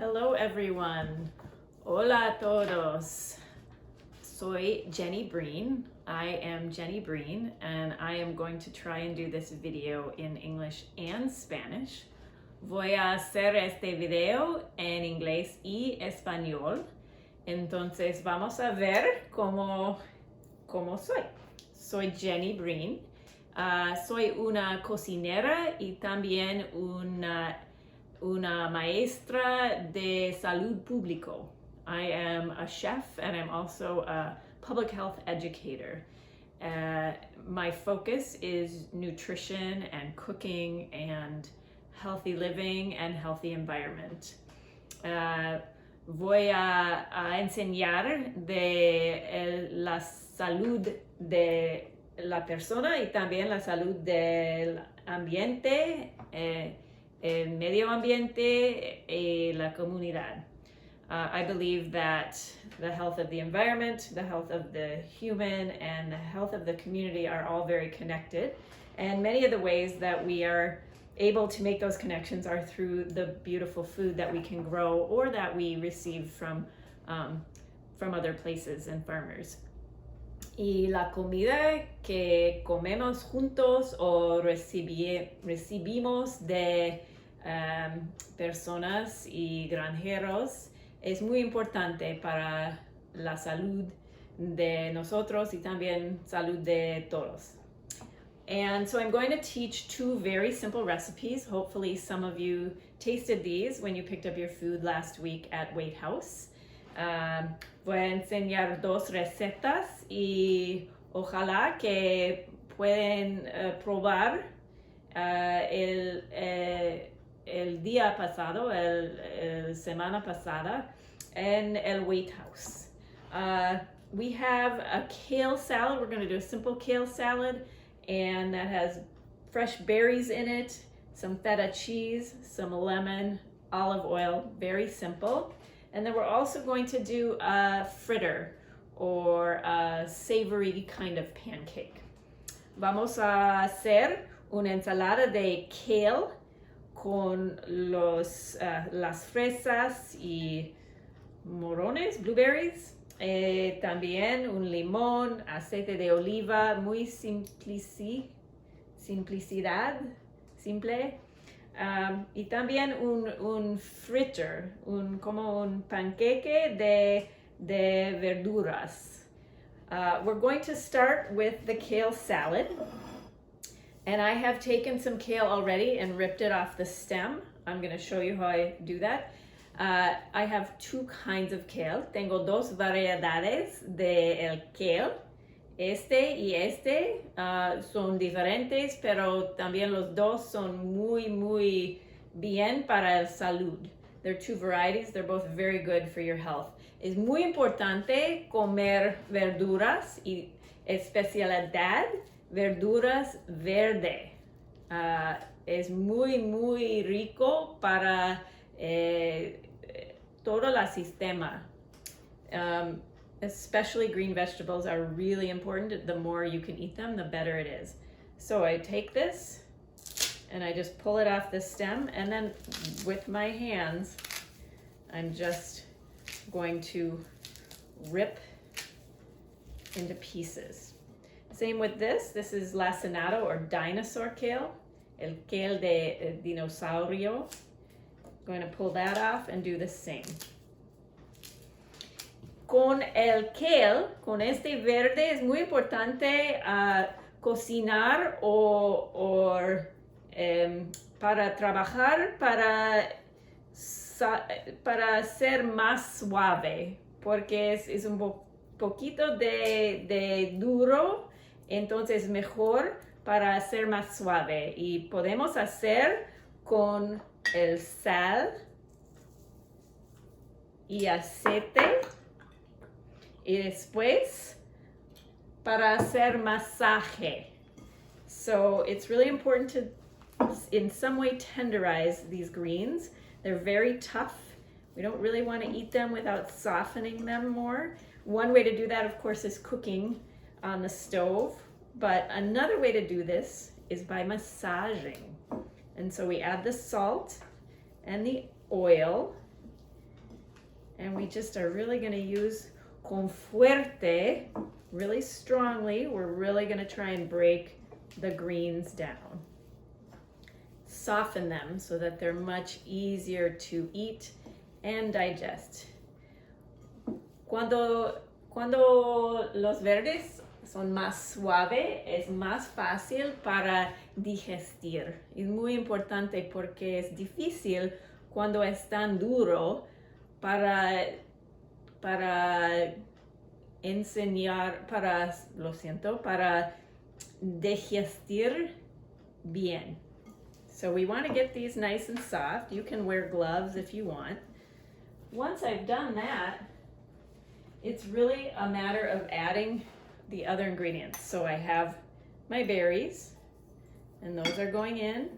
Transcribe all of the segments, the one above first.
Hello everyone. Hola a todos. Soy Jenny Breen. I am Jenny Breen and I am going to try and do this video in English and Spanish. Voy a hacer este video en inglés y español. Entonces vamos a ver cómo soy. Soy Jenny Breen. Soy una cocinera y también una maestra de salud público. I am a chef and I'm also a public health educator. My focus is nutrition and cooking and healthy living and healthy environment. Voy a enseñar de la salud de la persona y también la salud del ambiente, el medio ambiente y la comunidad. I believe that the health of the environment, the health of the human, and the health of the community are all very connected. And many of the ways that we are able to make those connections are through the beautiful food that we can grow or that we receive from other places and farmers. Y la comida que comemos juntos o recibimos de personas y granjeros es muy importante para la salud de nosotros y también salud de todos. And so I'm going to teach two very simple recipes. Hopefully some of you tasted these when you picked up your food last week at Weight House. Voy a enseñar dos recetas y ojalá que pueden probar el día pasado, el semana pasada en el Weight House. We have a kale salad. We're going to do a simple kale salad, and that has fresh berries in it, some feta cheese, some lemon, olive oil, very simple. And then we're also going to do a fritter or a savory kind of pancake. Vamos a hacer una ensalada de kale con las fresas y morones, blueberries. También un limón, aceite de oliva, muy simple. Y también un fritter, como un panqueque de verduras. We're going to start with the kale salad. And I have taken some kale already and ripped it off the stem. I'm going to show you how I do that. I have two kinds of kale. Tengo dos variedades de el kale. Este y este son diferentes, pero también los dos son muy bien para la salud. They're two varieties. They're both very good for your health. Es muy importante comer verduras y especialidad verduras verde. Es muy rico para todo el sistema. Especially green vegetables are really important. The more you can eat them, the better it is. So I take this and I just pull it off the stem, and then with my hands, I'm just going to rip into pieces. Same with this. This is lacinado or dinosaur kale, el kale de dinosaurio. I'm going to pull that off and do the same. Con el kale, con este verde, es muy importante cocinar o para trabajar para ser más suave, porque es un poquito de duro, entonces mejor para ser más suave. Y podemos hacer con el sal y aceite. Y después para hacer masaje. So it's really important to in some way tenderize these greens. They're very tough. We don't really want to eat them without softening them more. One way to do that, of course, is cooking on the stove. But another way to do this is by massaging. And so we add the salt and the oil And we just are really going to use con fuerte, really strongly. We're really going to try and break the greens down. Soften them so that they're much easier to eat and digest. Cuando los verdes son más suaves, es más fácil para digestir. Es muy importante porque es difícil cuando están duros para enseñar, para digestir bien. So we want to get these nice and soft. You can wear gloves if you want. Once I've done that, it's really a matter of adding the other ingredients. So I have my berries, and those are going in.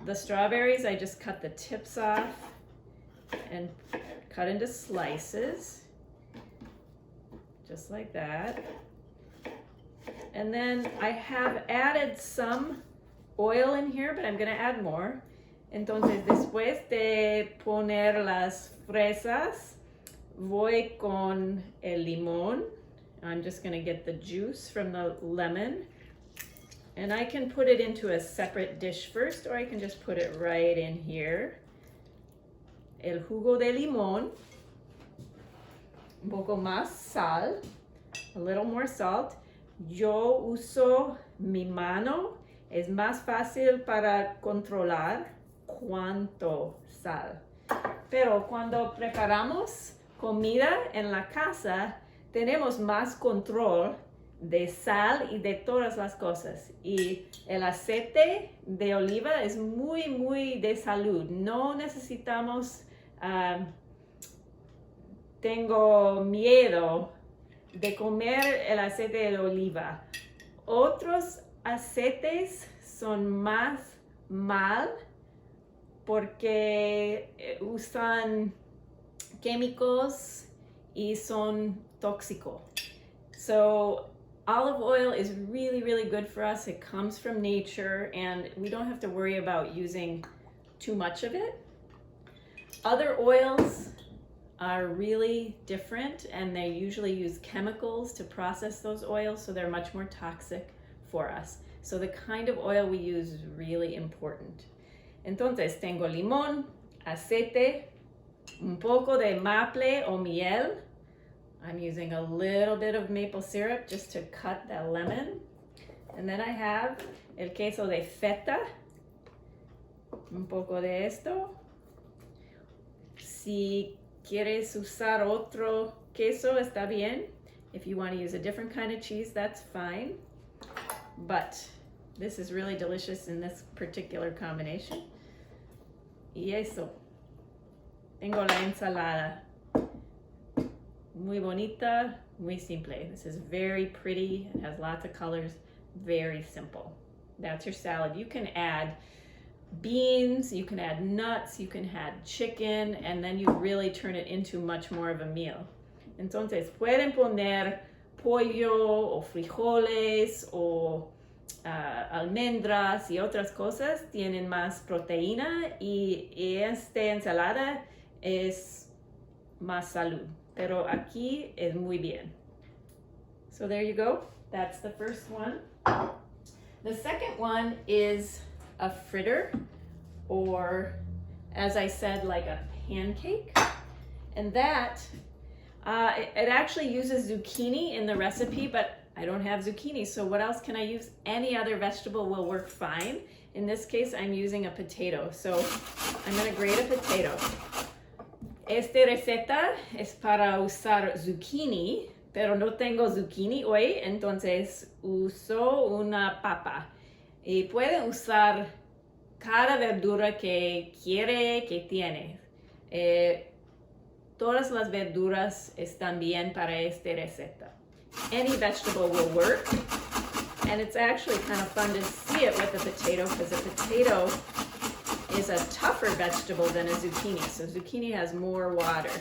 The strawberries, I just cut the tips off and cut into slices, just like that. And then I have added some oil in here, but I'm gonna add more. Entonces, después de poner las fresas, voy con el limón. I'm just gonna get the juice from the lemon. And I can put it into a separate dish first, or I can just put it right in here. El jugo de limón. Un poco más sal. A little more salt. Yo uso mi mano. Es más fácil para controlar cuánto sal. Pero cuando preparamos comida en la casa, tenemos más control de sal y de todas las cosas. Y el aceite de oliva es muy, muy de salud. No necesitamos, tengo miedo de comer el aceite de oliva. Otros aceites son más mal porque usan químicos y son tóxicos. So olive oil is really, really good for us. It comes from nature and we don't have to worry about using too much of it. Other oils are really different and they usually use chemicals to process those oils, so they're much more toxic for us. So the kind of oil we use is really important. Entonces, tengo limón, aceite, un poco de maple o miel. I'm using a little bit of maple syrup just to cut that lemon. And then I have el queso de feta, un poco de esto. Si quieres usar otro queso, está bien. If you want to use a different kind of cheese, that's fine. But this is really delicious in this particular combination. Y eso. Tengo la ensalada. Muy bonita, muy simple. This is very pretty. It has lots of colors. Very simple. That's your salad. You can add beans, you can add nuts, you can add chicken, and then you really turn it into much more of a meal. Entonces, pueden poner pollo o frijoles o almendras y otras cosas. Tienen más proteína y esta ensalada es más salud. Pero aquí es muy bien. So there you go. That's the first one. The second one is a fritter, or as I said, like a pancake. And that, it actually uses zucchini in the recipe, but I don't have zucchini, so what else can I use? Any other vegetable will work fine. In this case, I'm using a potato. So I'm gonna grate a potato. Esta receta es para usar zucchini, pero no tengo zucchini hoy, entonces uso una papa. Y pueden usar cada verdura que quiere, que tiene. Todas las verduras están bien para esta receta. Any vegetable will work. And it's actually kind of fun to see it with a potato because a potato is a tougher vegetable than a zucchini. So zucchini has more water.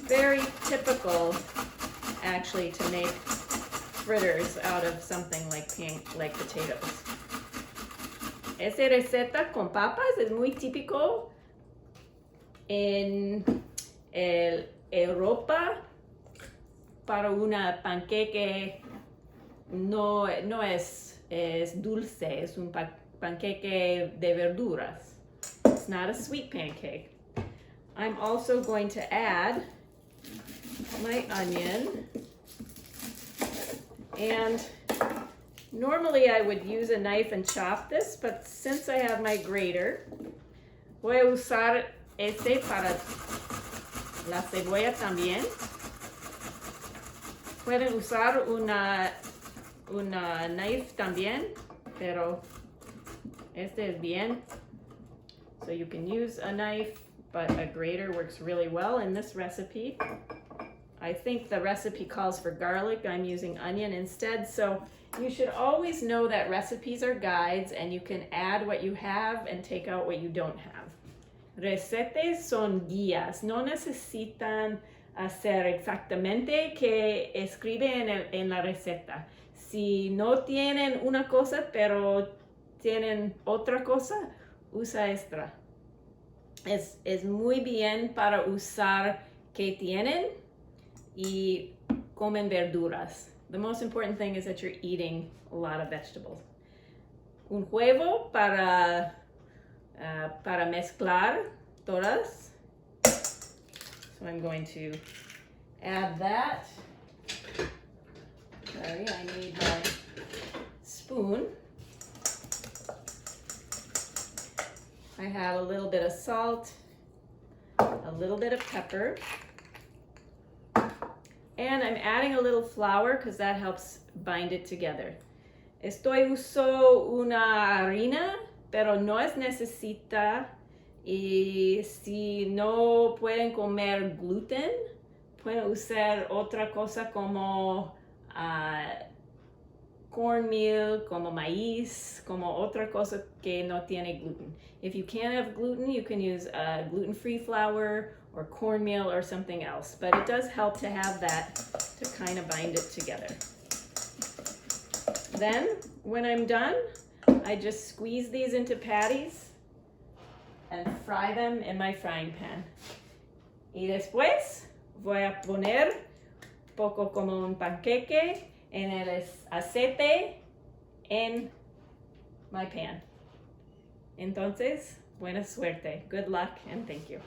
Very typical, actually, to make fritters out of something like potatoes. Esta receta con papas es muy típico en Europa para una panqueque no es dulce, es un panqueque de verduras. It's not a sweet pancake. I'm also going to add my onion, and normally I would use a knife and chop this, but since I have my grater, voy a usar este para la cebolla también. Pueden usar una knife también, pero este es bien. So you can use a knife, but a grater works really well in this recipe. I think the recipe calls for garlic. I'm using onion instead. So you should always know that recipes are guides and you can add what you have and take out what you don't have. Recetas son guías. No necesitan hacer exactamente que escribe en la receta. Si no tienen una cosa pero tienen otra cosa, usa esta. Es muy bien para usar que tienen y comen verduras. The most important thing is that you're eating a lot of vegetables. Un huevo para mezclar todas. So I'm going to add that. Sorry, I need my spoon. I have a little bit of salt, a little bit of pepper, and I'm adding a little flour because that helps bind it together. Estoy usando una harina, pero no es necesita, y si no pueden comer gluten, pueden usar otra cosa como cornmeal, como maíz, como otra cosa que no tiene gluten. If you can't have gluten, you can use gluten-free flour or cornmeal or something else, but it does help to have that to kind of bind it together. Then, when I'm done, I just squeeze these into patties and fry them in my frying pan. Y después voy a poner poco como un panqueque en el aceite en my pan. Entonces, buena suerte. Good luck and thank you.